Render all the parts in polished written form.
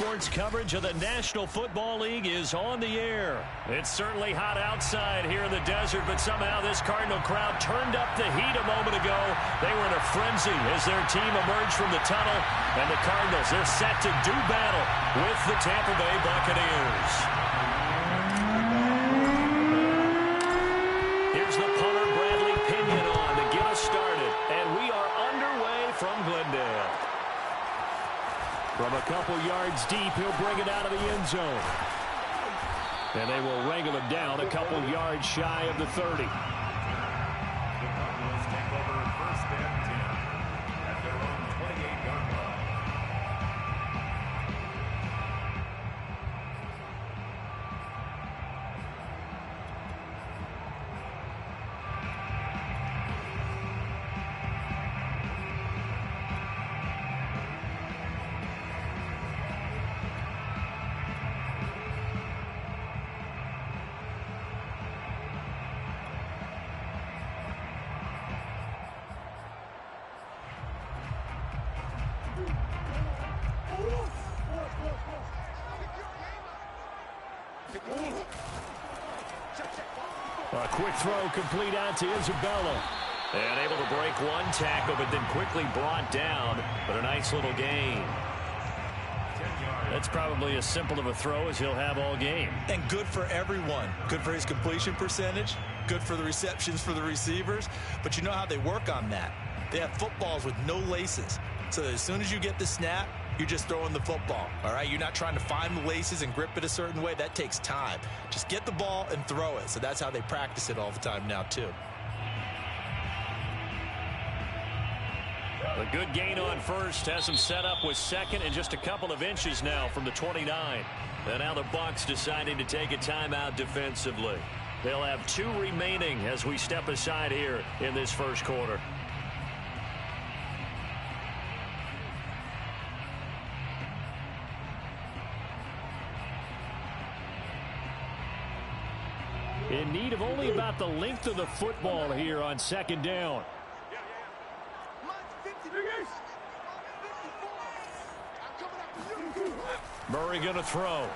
Sports coverage of the National Football League is on the air. It's certainly hot outside here in the desert, but somehow this Cardinal crowd turned up the heat a moment ago. They were in a frenzy as their team emerged from the tunnel, and the Cardinals, they're set to do battle with the Tampa Bay Buccaneers. Here's the punter, Bradley Pinion, on to get us started, and we are underway from Glendale. From a couple yards deep, he'll bring it out of the end zone. And they will wrangle him down a couple yards shy of the 30. A quick throw complete out to Isabella. And able to break one tackle, but then quickly brought down. But a nice little gain. That's probably as simple of a throw as he'll have all game. And good for everyone. Good for his completion percentage. Good for the receptions for the receivers. But you know how they work on that. They have footballs with no laces. So as soon as you get the snap, you're just throwing the football, all right? You're not trying to find the laces and grip it a certain way. That takes time. Just get the ball and throw it. So that's how they practice it all the time now, too. A good gain on first. Has him set up with second and just a couple of inches now from the 29. And now the Bucs deciding to take a timeout defensively. They'll have 2 remaining as we step aside here in this first quarter. In need of only about the length of the football here on second down. Murray going to throw.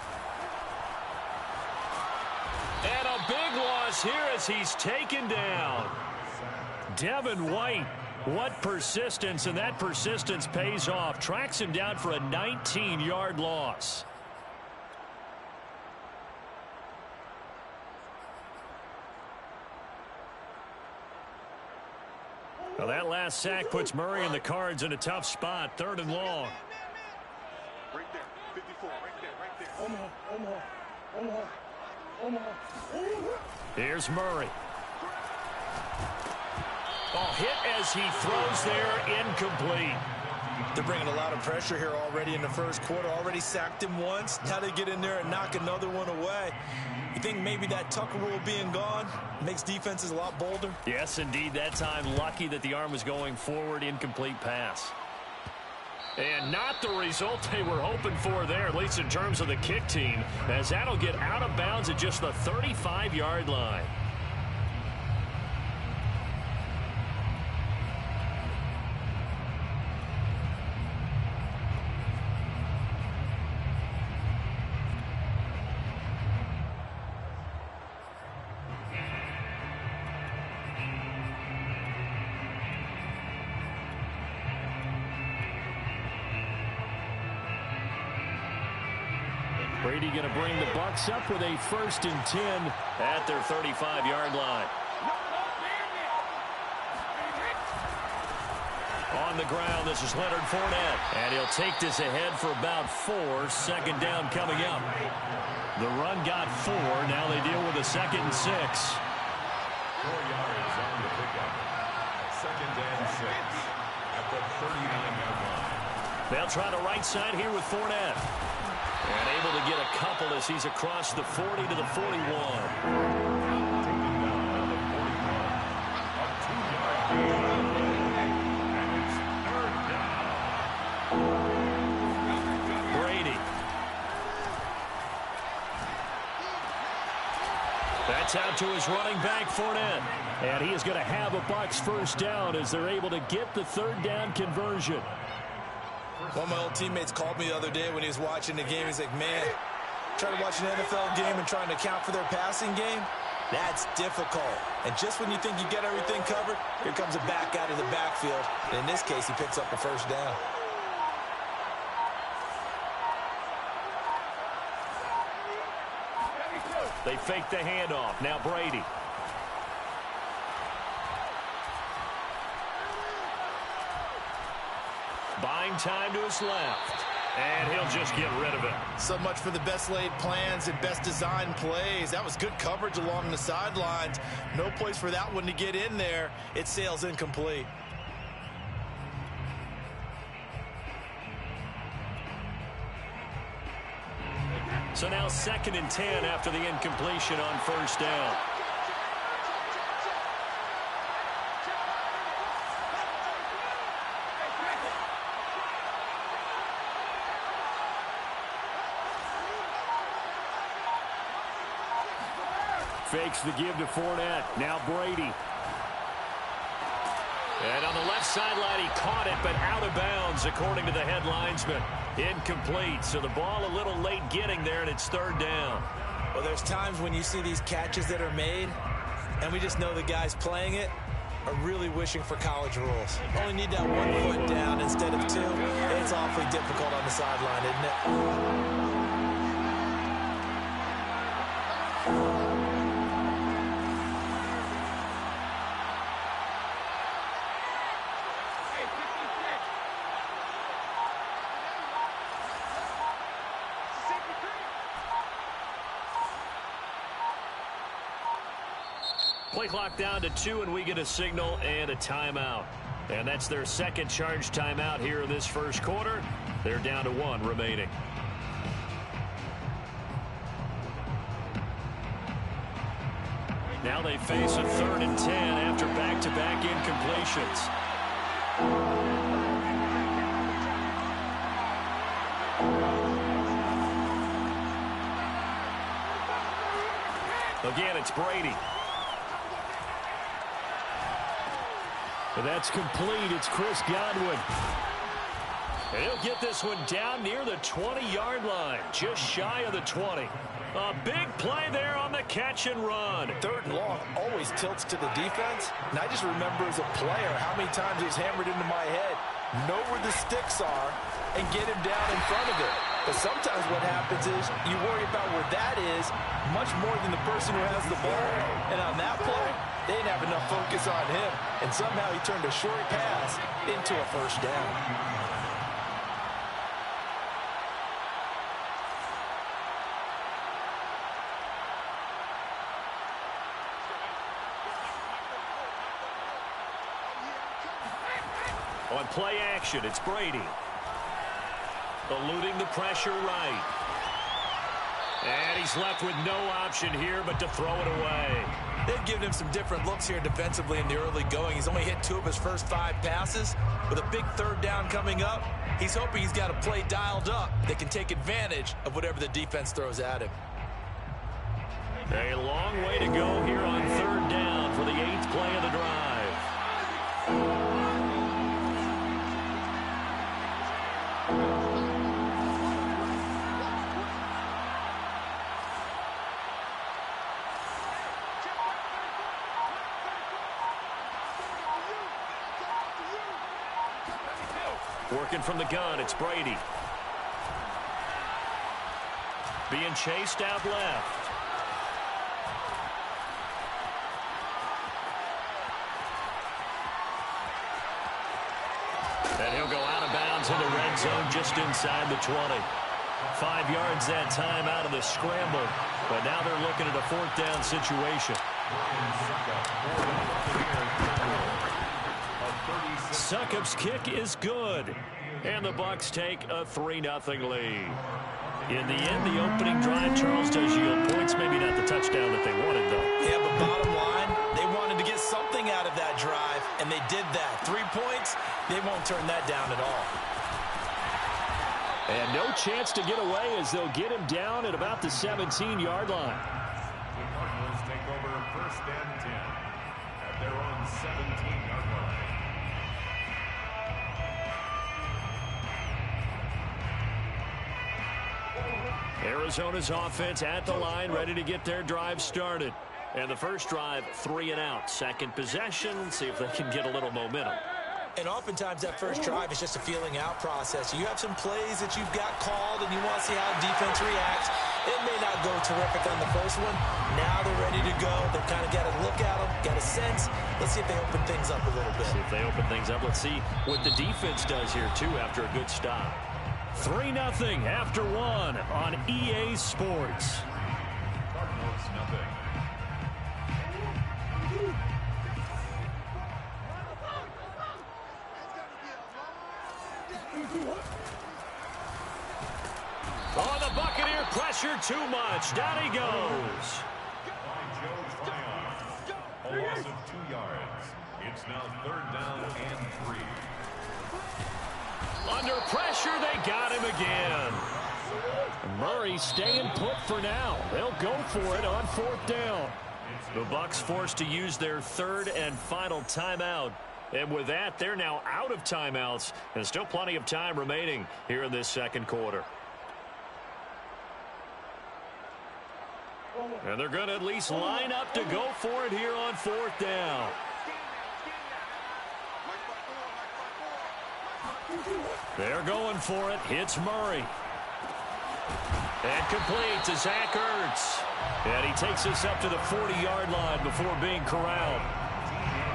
And a big loss here as he's taken down. Devin White, what persistence, and that persistence pays off. Tracks him down for a 19-yard loss. Well, that last sack puts Murray and the Cards in a tough spot. 3rd and long. Right there, 54, right there. Here's Murray. Oh, hit as he throws there, incomplete. They're bringing a lot of pressure here already in the first quarter. Already sacked him once. Now they get in there and knock another one away. You think maybe that Tucker rule being gone makes defenses a lot bolder? Yes, indeed. That time, lucky that the arm was going forward. Incomplete pass. And not the result they were hoping for there, at least in terms of the kick team, as that'll get out of bounds at just the 35-yard line. Brady going to bring the Bucs up with a 1st and 10 at their 35-yard line. On the ground, this is Leonard Fournette. And he'll take this ahead for about 4. 2nd down coming up. The run got 4. Now they deal with a 2nd and 6. 4 yards on the pickup. 2nd and 6 at the 39-yard line. They'll try the right side here with Fournette. And able to get a couple as he's across the 40 to the 41. Taken down on the 41. A 2-yard gain. And it's 3rd down. Brady. That's out to his running back, Fournette. And he is going to have a Bucs 1st down as they're able to get the 3rd down conversion. One of my old teammates called me the other day when he was watching the game. He's like, man, trying to watch an NFL game and trying to account for their passing game, that's difficult. And just when you think you get everything covered, here comes a back out of the backfield. And in this case, he picks up the first down. They fake the handoff. Now Brady. Buying time to his left. And he'll just get rid of it. So much for the best laid plans and best designed plays. That was good coverage along the sidelines. No place for that one to get in there. It sails incomplete. So now 2nd and 10 after the incompletion on first down. Fakes the give to Fournette. Now Brady. And on the left sideline, he caught it, but out of bounds, according to the head linesman. Incomplete, so the ball a little late getting there, and it's 3rd down. Well, there's times when you see these catches that are made, and we just know the guys playing it are really wishing for college rules. Only need that 1 foot down instead of 2. It's awfully difficult on the sideline, isn't it? Play clock down to 2, and we get a signal and a timeout. And that's their 2nd charge timeout here in this first quarter. They're down to 1 remaining. Now they face a 3rd and 10 after back-to-back incompletions. Again, it's Brady. But that's complete. It's Chris Godwin. And he'll get this one down near the 20-yard line, just shy of the 20. A big play there on the catch and run. 3rd and long always tilts to the defense. And I just remember as a player how many times it was hammered into my head. Know where the sticks are and get him down in front of it. But sometimes what happens is you worry about where that is much more than the person who has the ball. And on that play, they didn't have enough focus on him. And somehow he turned a short pass into a first down. On play action, it's Brady. Eluding the pressure right. And he's left with no option here but to throw it away. They've given him some different looks here defensively in the early going. He's only hit 2 of his first 5 passes. With a big 3rd down coming up, he's hoping he's got a play dialed up that can take advantage of whatever the defense throws at him. A long way to go here on 3rd down for the 8th play of the drive. Working from the gun, it's Brady. Being chased out left. And he'll go out of bounds in the red zone just inside the 20. 5 yards that time out of the scramble. But now they're looking at a 4th down situation. Succop's kick is good. And the Bucs take a 3-0 lead. In the end, the opening drive, Charles, does yield points. Maybe not the touchdown that they wanted, though. Yeah, but bottom line, they wanted to get something out of that drive, and they did that. 3 points, they won't turn that down at all. And no chance to get away as they'll get him down at about the 17-yard line. The Cardinals take over 1st and 10 at their own 17-yard line. Arizona's offense at the line, ready to get their drive started. And the first drive, 3 and out. Second possession, see if they can get a little momentum. And oftentimes that first drive is just a feeling out process. You have some plays that you've got called and you want to see how defense reacts. It may not go terrific on the first one. Now they're ready to go. They've kind of got a look at them, got a sense. Let's see if they open things up a little bit. See if they open things up. Let's see what the defense does here, too, after a good stop. 3-0 after 1 on EA Sports. Cardinals, nothing. Oh, the Buccaneer pressure too much. Down he goes. By Joe Tryon. A loss of 2 yards. It's now 3rd down and 3. Under pressure, they got him again. Murray staying put for now. They'll go for it on 4th down. The Bucs forced to use their 3rd and final timeout. And with that, they're now out of timeouts. And still plenty of time remaining here in this second quarter. And they're going to at least line up to go for it here on 4th down. They're going for it. Hits Murray. And complete to Zach Ertz. And he takes us up to the 40-yard line before being corralled.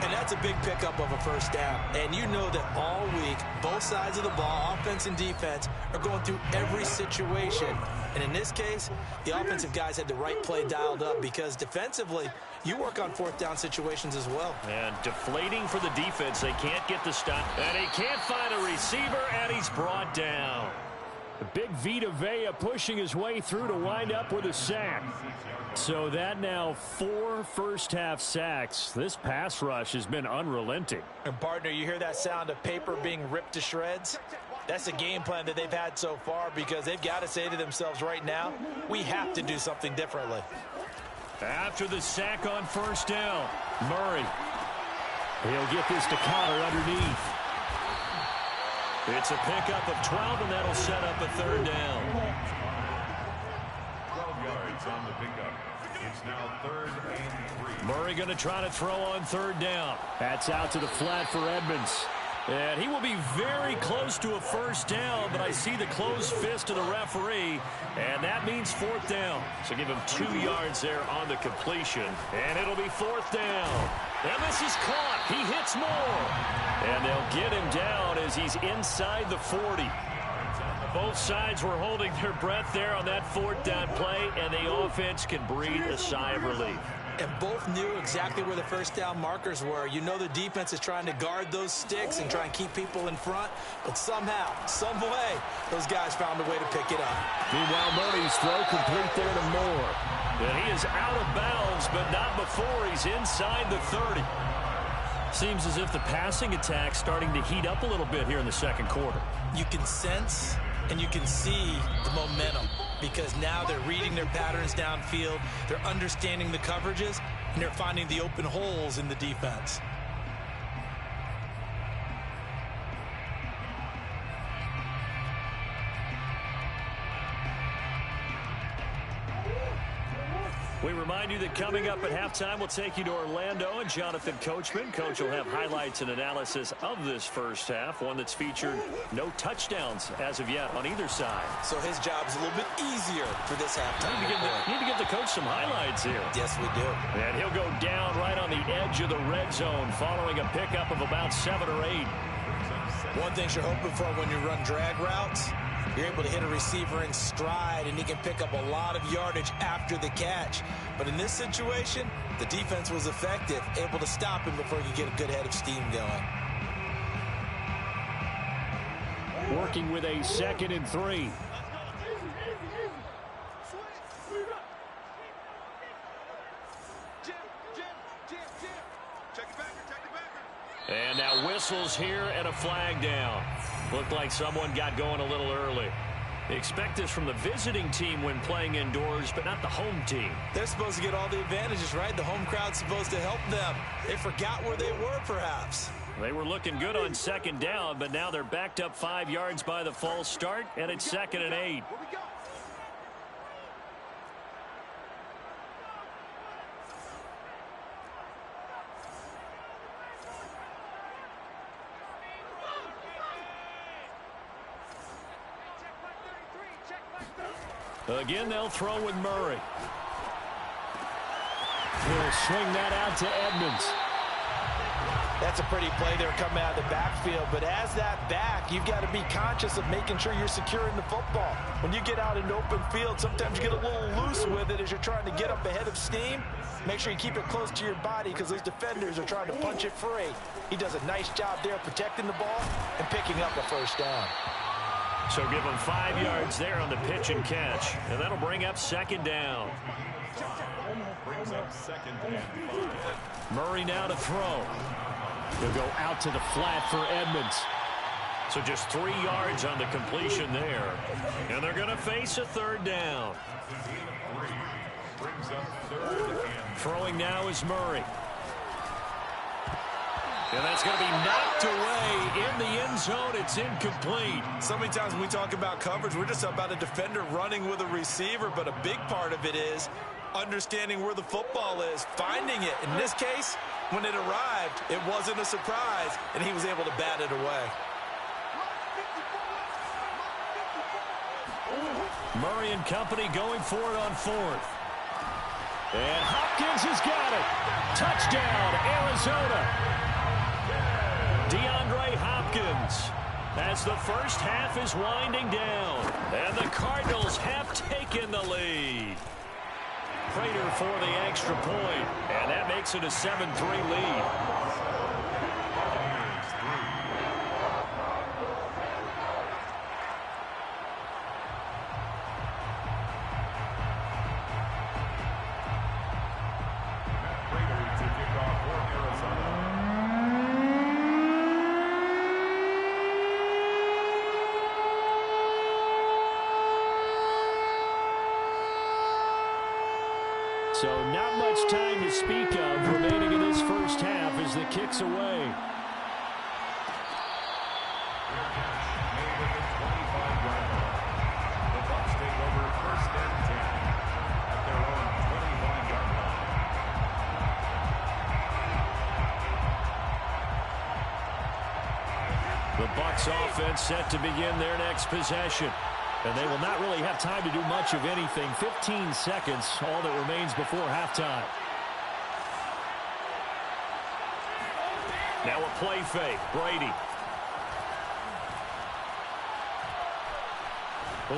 And that's a big pickup of a first down. And you know that all week, both sides of the ball, offense and defense, are going through every situation. And in this case, the offensive guys had the right play dialed up because defensively, you work on 4th down situations as well. And deflating for the defense. They can't get the stop. And he can't find a receiver, and he's brought down. The big Vita Vea pushing his way through to wind up with a sack. So that now 4 first-half sacks. This pass rush has been unrelenting. And, partner, you hear that sound of paper being ripped to shreds? That's the game plan that they've had so far because they've got to say to themselves right now, we have to do something differently. After the sack on 1st down, Murray. He'll get this to Connor underneath. It's a pickup of 12, and that'll set up a 3rd down. 12 yards on the pickup. It's now 3rd and 3. Murray going to try to throw on 3rd down. That's out to the flat for Edmonds. And he will be very close to a first down, but I see the closed fist of the referee, and that means 4th down. So give him 2 yards there on the completion, and it'll be 4th down. And this is caught. He hits more. And they'll get him down as he's inside the 40. Both sides were holding their breath there on that 4th down play, and the offense can breathe a sigh of relief. And both knew exactly where the first down markers were. You know the defense is trying to guard those sticks and try and keep people in front. But somehow, some way, those guys found a way to pick it up. Meanwhile, Murray's throw complete there to Moore. And he is out of bounds, but not before he's inside the 30. Seems as if the passing attack's starting to heat up a little bit here in the second quarter. You can sense and you can see the momentum because now they're reading their patterns downfield, they're understanding the coverages, and they're finding the open holes in the defense. We remind you that coming up at halftime, we'll take you to Orlando and Jonathan Coachman. Coach will have highlights and analysis of this first half, one that's featured no touchdowns as of yet on either side. So his job is a little bit easier for this halftime. Need to give the coach some highlights here. Yes, we do. And he'll go down right on the edge of the red zone following a pickup of about 7 or 8. One thing you're hoping for when you run drag routes, you're able to hit a receiver in stride, and he can pick up a lot of yardage after the catch. But in this situation, the defense was effective, able to stop him before you get a good head of steam going. Working with a 2nd and 3. And now whistles here and a flag down. Looked like someone got going a little early. Expect this from the visiting team when playing indoors, but not the home team. They're supposed to get all the advantages, right? The home crowd's supposed to help them. They forgot where they were, perhaps. They were looking good on 2nd down, but now they're backed up 5 yards by the false start, and it's 2nd and 8. Again, they'll throw with Murray. He'll swing that out to Edmonds. That's a pretty play there coming out of the backfield, but as that back, you've got to be conscious of making sure you're securing the football. When you get out in open field, sometimes you get a little loose with it as you're trying to get up ahead of steam. Make sure you keep it close to your body because those defenders are trying to punch it free. He does a nice job there protecting the ball and picking up a first down. So give him 5 yards there on the pitch and catch, and that'll bring up second down. Brings up second and 5. Murray now to throw. He'll go out to the flat for Edmonds. So just 3 yards on the completion there. And they're going to face a third down. Brings up third and throwing now is Murray. And that's going to be knocked away in the end zone. It's incomplete. So many times when we talk about coverage, we're just about a defender running with a receiver, but a big part of it is understanding where the football is, finding it. In this case, when it arrived, it wasn't a surprise, and he was able to bat it away. Murray and company going for it on fourth. And Hopkins has got it. Touchdown, Arizona. DeAndre Hopkins as the first half is winding down. And the Cardinals have taken the lead. Prater for the extra point, and that makes it a 7-3 lead. Prater to kick off for Arizona. So not much time to speak of remaining in this first half as the kick's away. Made at the 25-yard line. The Bucs take over first and 10 at their own 21-yard line. The Bucs offense set to begin their next possession. And they will not really have time to do much of anything. 15 seconds, all that remains before halftime. Now a play fake. Brady.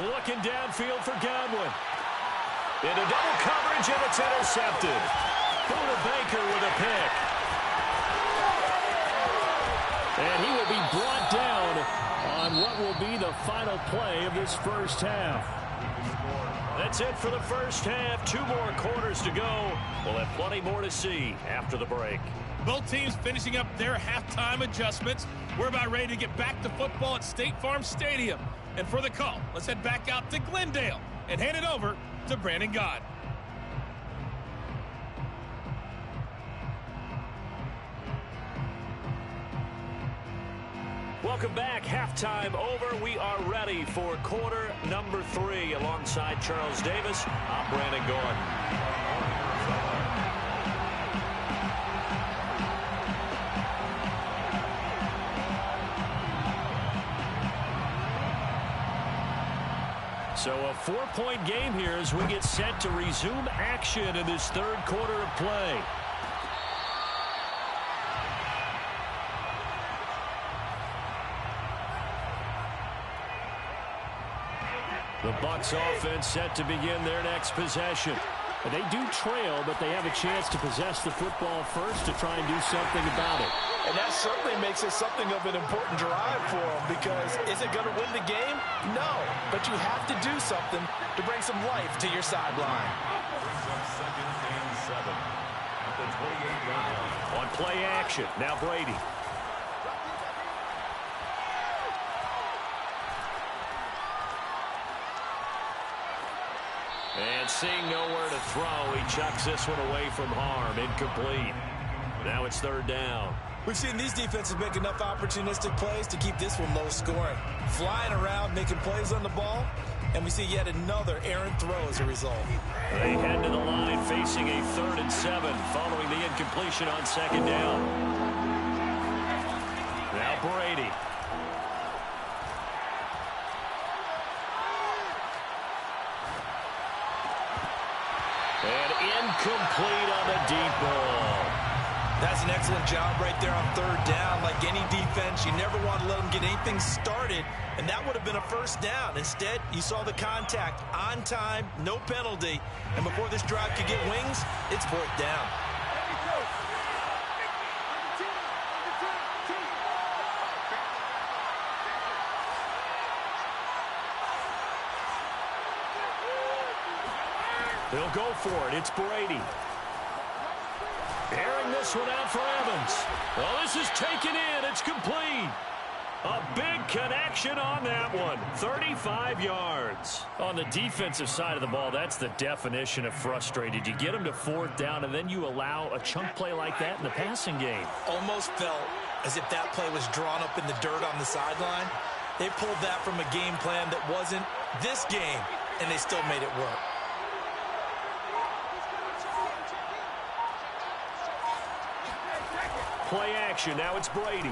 Looking downfield for Godwin. Into double coverage, and it's intercepted. Buda Baker with a pick. And he will be brought down on what will be the final play of this first half. That's it for the first half. 2 more quarters to go. We'll have plenty more to see after the break. Both teams finishing up their halftime adjustments. We're about ready to get back to football at State Farm Stadium. And for the call, let's head back out to Glendale and hand it over to Brandon Gott. Welcome back. Halftime over. We are ready for quarter number 3. Alongside Charles Davis, I'm Brandon Gordon. So a 4-point game here as we get set to resume action in this third quarter of play. The Bucs offense set to begin their next possession. And they do trail, but they have a chance to possess the football first to try and do something about it. And that certainly makes it something of an important drive for them because is it going to win the game? No, but you have to do something to bring some life to your sideline. Brings up second and 7 at the 28-yard line. On play action, now Brady. And seeing nowhere to throw, he chucks this one away from harm. Incomplete. Now it's third down. We've seen these defenses make enough opportunistic plays to keep this one low scoring. Flying around, making plays on the ball, and we see yet another errant throw as a result. They head to the line facing a 3rd and 7 following the incompletion on second down. Now Brady. Incomplete on the deep ball. That's an excellent job right there on third down. Like any defense, you never want to let them get anything started, and that would have been a first down. Instead, you saw the contact on time, no penalty, and before this drive could get wings, it's fourth down. They'll go for it. It's Brady. Airing this one out for Evans. Well, this is taken in. It's complete. A big connection on that one. 35 yards. On the defensive side of the ball, that's the definition of frustrated. You get them to fourth down, and then you allow a chunk play like that in the passing game. Almost felt as if that play was drawn up in the dirt on the sideline. They pulled that from a game plan that wasn't this game, and they still made it work. Play action. Now it's Brady.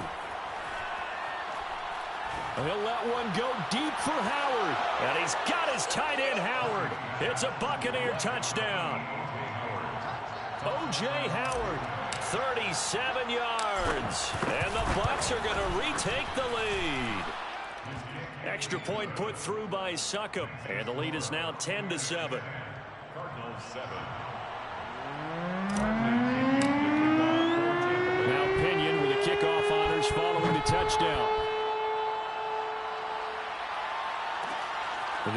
He'll let one go deep for Howard. And he's got his tight end, Howard. It's a Buccaneer touchdown. O.J. Howard, 37 yards. And the Bucs are going to retake the lead. Extra point put through by Succop. And the lead is now 10-7. Cardinals 7. Kickoff honors following the touchdown.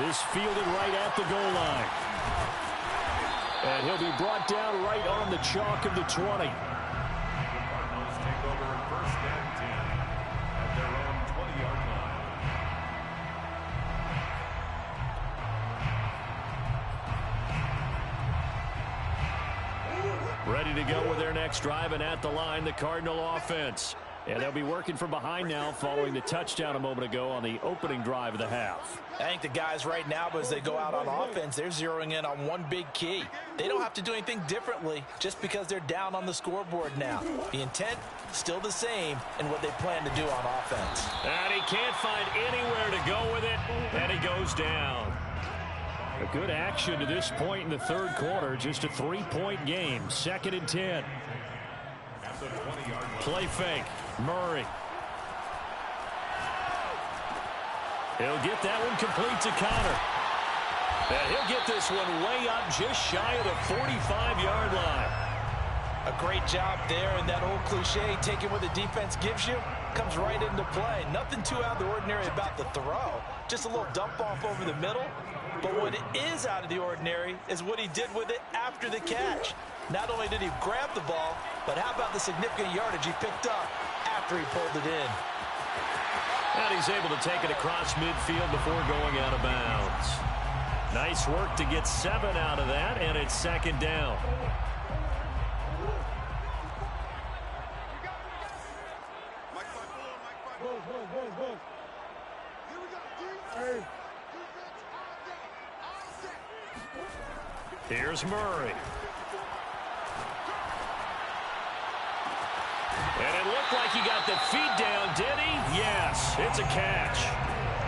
This fielded right at the goal line. And he'll be brought down right on the chalk of the 20. The Cardinals take over first and 10 at their own 20-yard line. Ready to go with their next drive, and at the line, the Cardinal offense. And they'll be working from behind now following the touchdown a moment ago on the opening drive of the half. I think the guys right now, as they go out on offense, they're zeroing in on one big key. They don't have to do anything differently just because they're down on the scoreboard now. The intent, still the same in what they plan to do on offense. And he can't find anywhere to go with it, and he goes down. A good action to this point in the third quarter. Just a 3-point game. 2nd and 10. At the 20-yard line. Play fake. Murray. He'll get that one complete to Connor. And he'll get this one way up just shy of the 45-yard line. A great job there, and that old cliche, taking what the defense gives you, comes right into play. Nothing too out of the ordinary about the throw. Just a little dump off over the middle. But what is out of the ordinary is what he did with it after the catch. Not only did he grab the ball, but how about the significant yardage he picked up after he pulled it in. And he's able to take it across midfield before going out of bounds. Nice work to get 7 out of that, and it's 2nd down. Here's Murray. And it looked like he got the feet down, did he? Yes, it's a catch.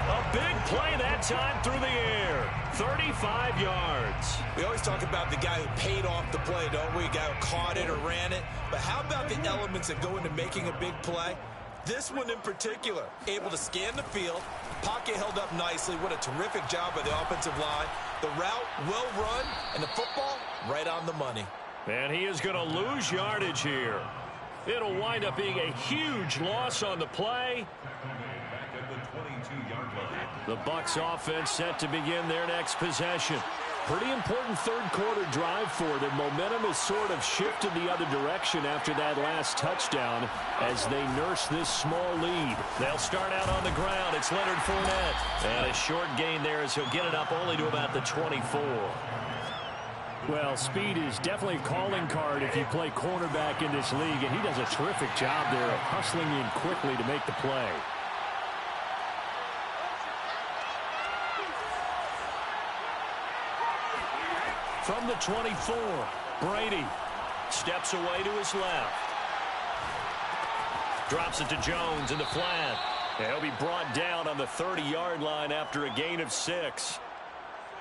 A big play that time through the air. 35 yards. We always talk about the guy who paid off the play, don't we? A guy who caught it or ran it. But how about the elements that go into making a big play? This one in particular, able to scan the field. Pocket held up nicely. What a terrific job by the offensive line. The route well run, and the football right on the money. And he is going to lose yardage here. It'll wind up being a huge loss on the play. Back at the 22-yard line. The Bucs offense set to begin their next possession. Pretty important third quarter drive for them. Momentum has sort of shifted the other direction after that last touchdown as they nurse this small lead. They'll start out on the ground. It's Leonard Fournette. And a short gain there as he'll get it up only to about the 24. Well, speed is definitely a calling card if you play cornerback in this league, and he does a terrific job there of hustling in quickly to make the play. From the 24, Brady steps away to his left. Drops it to Jones in the flat. He'll be brought down on the 30-yard line after a gain of 6.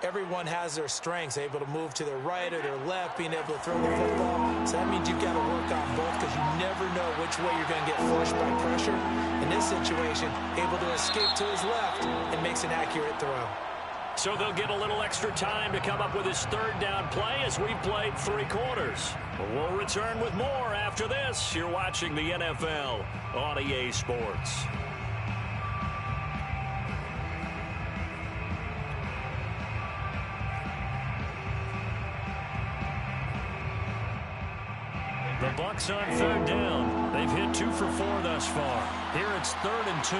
everyone has their strengths, able to move to their right or their left, being able to throw the football. So that means you've got to work on both because you never know which way you're going to get flushed by pressure. In this situation, able to escape to his left and makes an accurate throw. So they'll get a little extra time to come up with his third down play as we've played 3 quarters. We'll return with more after this. You're watching the NFL on EA Sports. The Bucs on third down. They've hit 2 for 4 thus far. Here it's 3rd and 2.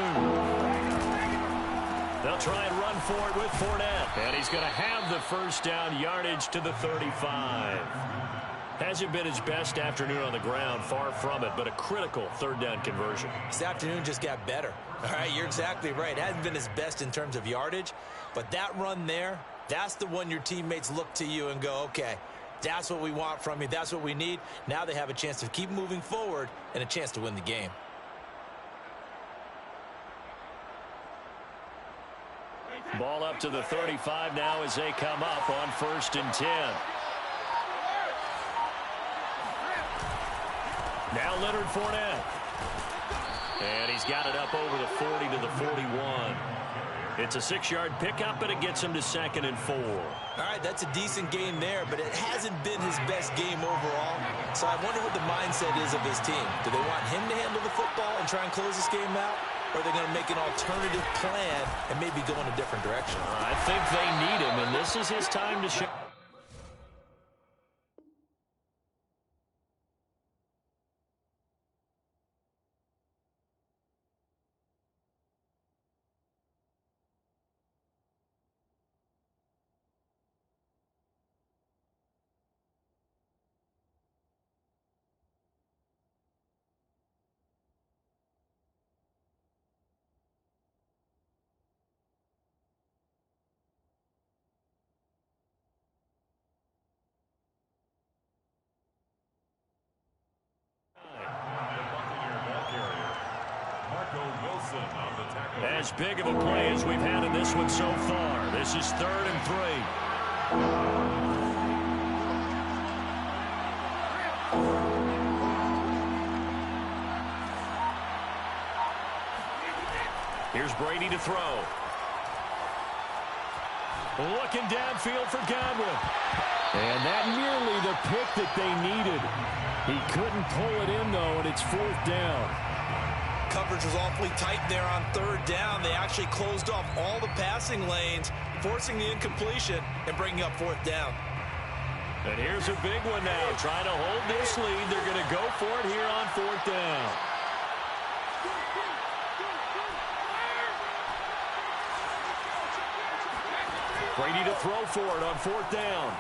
They'll try and run for it with Fournette. And he's going to have the first down, yardage to the 35. Hasn't been his best afternoon on the ground, far from it, but a critical third down conversion. This afternoon just got better. All right, you're exactly right. It hasn't been his best in terms of yardage, but that run there, that's the one your teammates look to you and go, okay, that's what we want from you. That's what we need. Now they have a chance to keep moving forward and a chance to win the game. Ball up to the 35 now as they come up on 1st and 10. Now Leonard Fournette. And he's got it up over the 40 to the 41. It's a 6-yard pickup, but it gets him to 2nd and 4. All right, that's a decent game there, but it hasn't been his best game overall. So I wonder what the mindset is of his team. Do they want him to handle the football and try and close this game out? Or are they going to make an alternative plan and maybe go in a different direction? I think they need him, and this is his time to show. As big of a play as we've had in this one so far. This is 3rd and 3. Here's Brady to throw. Looking downfield for Godwin. And that nearly the pick that they needed. He couldn't pull it in, though, and it's 4th down. Coverage was awfully tight there on 3rd down. They actually closed off all the passing lanes, forcing the incompletion and bringing up 4th down. And here's a big one now. Trying to hold this lead. They're going to go for it here on 4th down. Brady to throw for it on 4th down.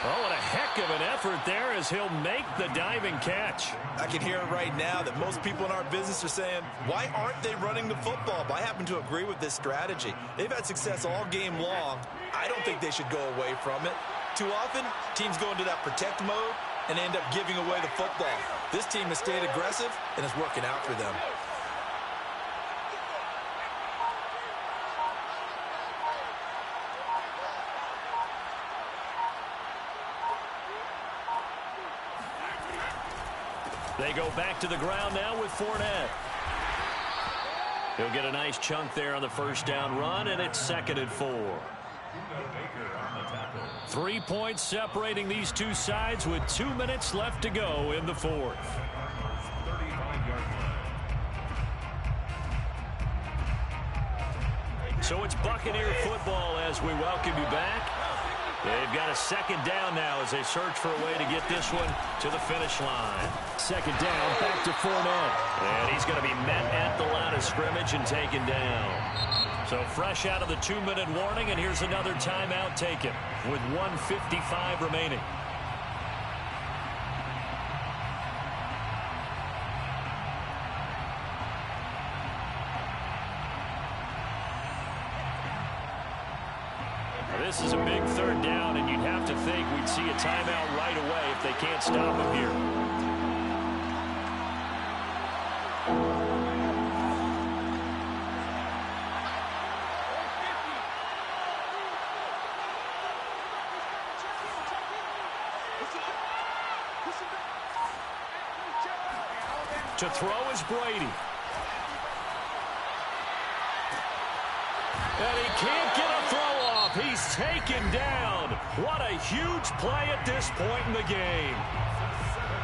Oh, what a heck of an effort there as he'll make the diving catch. I can hear it right now that most people in our business are saying, why aren't they running the football? But I happen to agree with this strategy. They've had success all game long. I don't think they should go away from it. Too often, teams go into that protect mode and end up giving away the football. This team has stayed aggressive, and it's working out for them. They go back to the ground now with Fournette. He'll get a nice chunk there on the first down run, and it's 2nd and 4. 3 points separating these two sides with 2 minutes left to go in the 4th. So it's Buccaneer football as we welcome you back. They've got a 2nd down now as they search for a way to get this one to the finish line. 2nd down, back to Fournette. And he's going to be met at the line of scrimmage and taken down. So fresh out of the 2-minute warning, and here's another timeout taken with 1:55 remaining. This is a big 3rd down, and you'd have to think we'd see a timeout right away if they can't stop him here. To throw is Brady. And he can't get a throw off. He's taken down. What a huge play at this point in the game.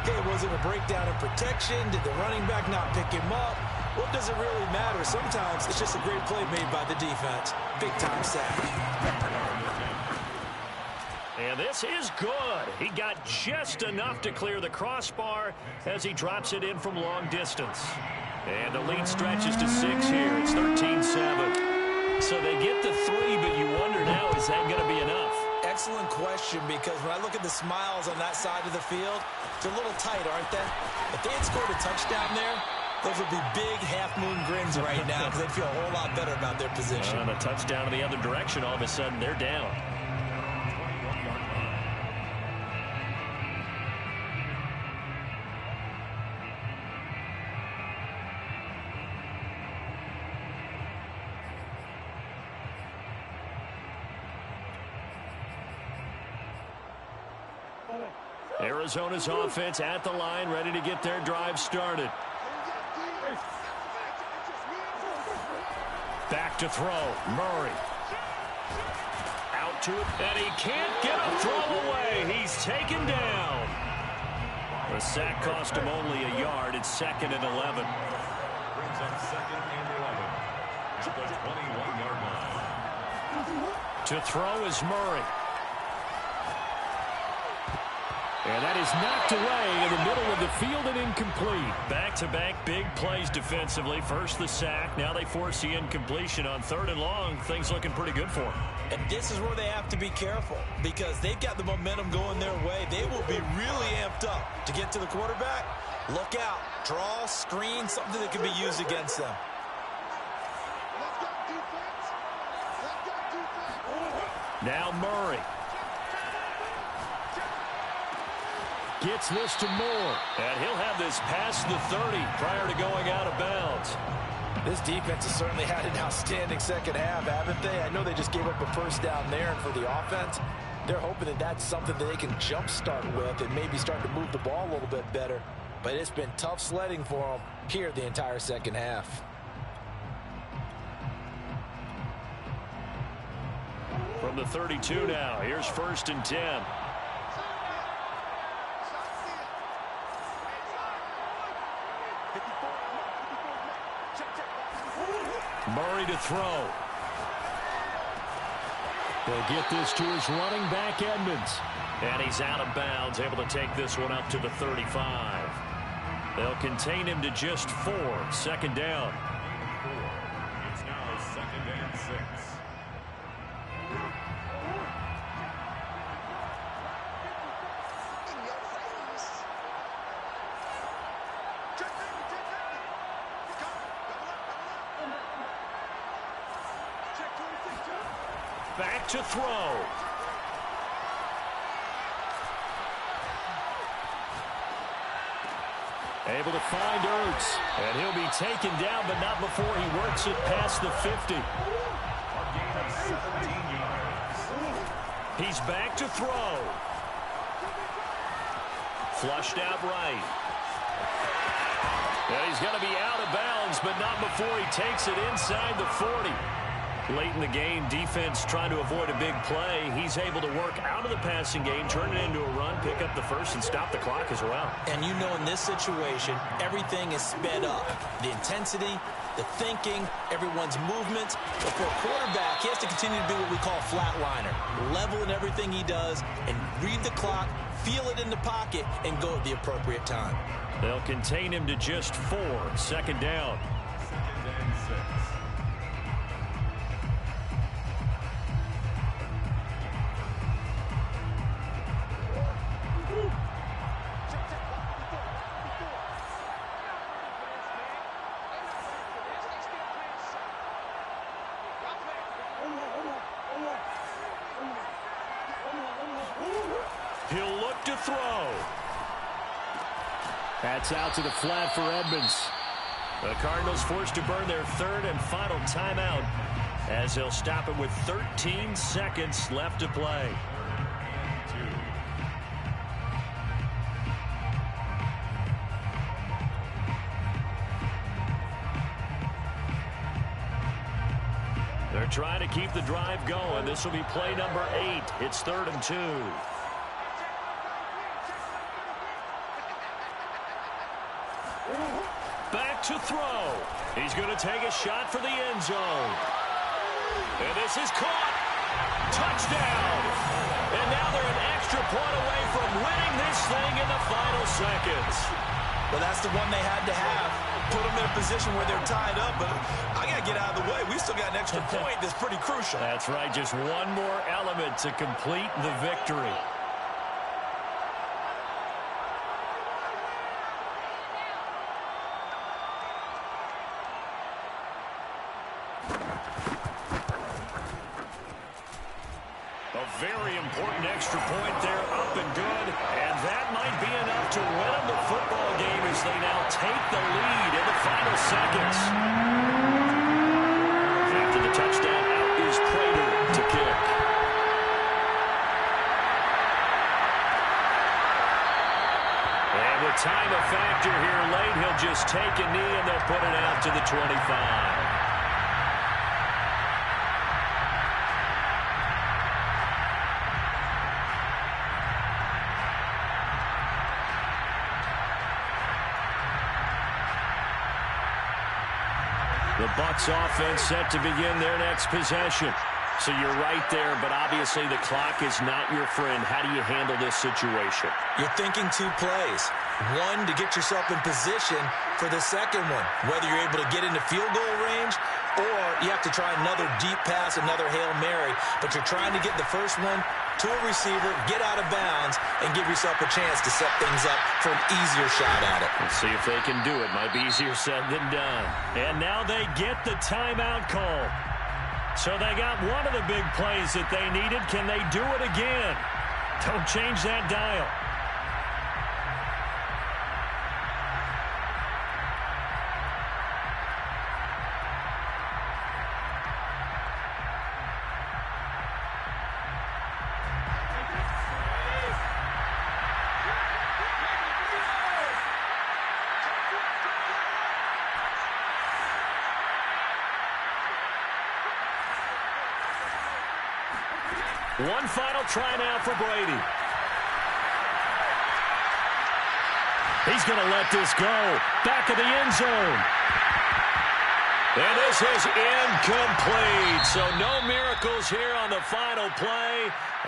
Okay, was it a breakdown in protection? Did the running back not pick him up? What does it really matter? Sometimes it's just a great play made by the defense. Big-time sack. And this is good. He got just enough to clear the crossbar as he drops it in from long distance. And the lead stretches to 6 here. It's 13-7. So they get the 3, but you wonder now, is that going to be enough? Excellent question, because when I look at the smiles on that side of the field, they're a little tight, aren't they? If they had scored a touchdown there, those would be big half-moon grins right now because they'd feel a whole lot better about their position. And a touchdown in the other direction, all of a sudden they're down. Arizona's offense at the line, ready to get their drive started. Back to throw. Murray. Out to it, and he can't get a throw away. He's taken down. The sack cost him only a yard. It's 2nd and 11. Brings up 2nd and 11 at the 21-yard line. To throw is Murray. And that is knocked away in the middle of the field and incomplete. Back-to-back big plays defensively. First the sack. Now they force the incompletion on 3rd and long. Things looking pretty good for them. And this is where they have to be careful because they've got the momentum going their way. They will be really amped up to get to the quarterback. Look out. Draw, screen, something that can be used against them. Now Murray. Gets this to Moore. And he'll have this past the 30 prior to going out of bounds. This defense has certainly had an outstanding second half, haven't they? I know they just gave up a first down there, and for the offense, they're hoping that that's something that they can jumpstart with and maybe start to move the ball a little bit better. But it's been tough sledding for them here the entire second half. From the 32 now, here's 1st and 10. Murray to throw. They'll get this to his running back, Edmonds. And he's out of bounds, able to take this one up to the 35. They'll contain him to just 4. 2nd down. It's now 2nd and 6. Back to throw. Able to find Ertz. And he'll be taken down, but not before he works it past the 50. A gain of 17 yards. He's back to throw. Flushed out right. And he's going to be out of bounds, but not before he takes it inside the 40. Late in the game, defense trying to avoid a big play. He's able to work out of the passing game, turn it into a run, pick up the first, and stop the clock as well. And you know in this situation, everything is sped up. The intensity, the thinking, everyone's movements. But for a quarterback, he has to continue to be what we call a flatliner. Level in everything he does and read the clock, feel it in the pocket, and go at the appropriate time. They'll contain him to just 4. 2nd down. 2nd and 6. He'll look to throw. That's out to the flat for Edmonds. The Cardinals forced to burn their 3rd and final timeout as they'll stop it with 13 seconds left to play. trying to keep the drive going. This will be play number 8. It's 3rd and 2. Back to throw. He's going to take a shot for the end zone. And this is caught. Touchdown. And now they're an extra point away from winning this thing in the final seconds. Well, that's the one they had to have. Put them in a position where they're tied up, but I got to get out of the way. We still got an extra point that's pretty crucial. That's right. Just one more element to complete the victory. A very important extra point there, up and good. And that might be enough to win them the football game as they now take the lead in the final seconds. After the touchdown, out is Prater to kick. And with time a factor here late, he'll just take a knee and they'll put it out to the 25. The Bucs offense set to begin their next possession. So you're right there, but obviously the clock is not your friend. How do you handle this situation? You're thinking 2 plays. One, to get yourself in position for the second one, whether you're able to get into field goal range or you have to try another deep pass, another Hail Mary, but you're trying to get the first one to a receiver, get out of bounds, and give yourself a chance to set things up for an easier shot at it. Let's see if they can do it. Might be easier said than done. And now they get the timeout call. So they got one of the big plays that they needed. Can they do it again? Don't change that dial. One final try now for Brady. He's going to let this go. Back of the end zone. And this is incomplete. So no miracles here on the final play.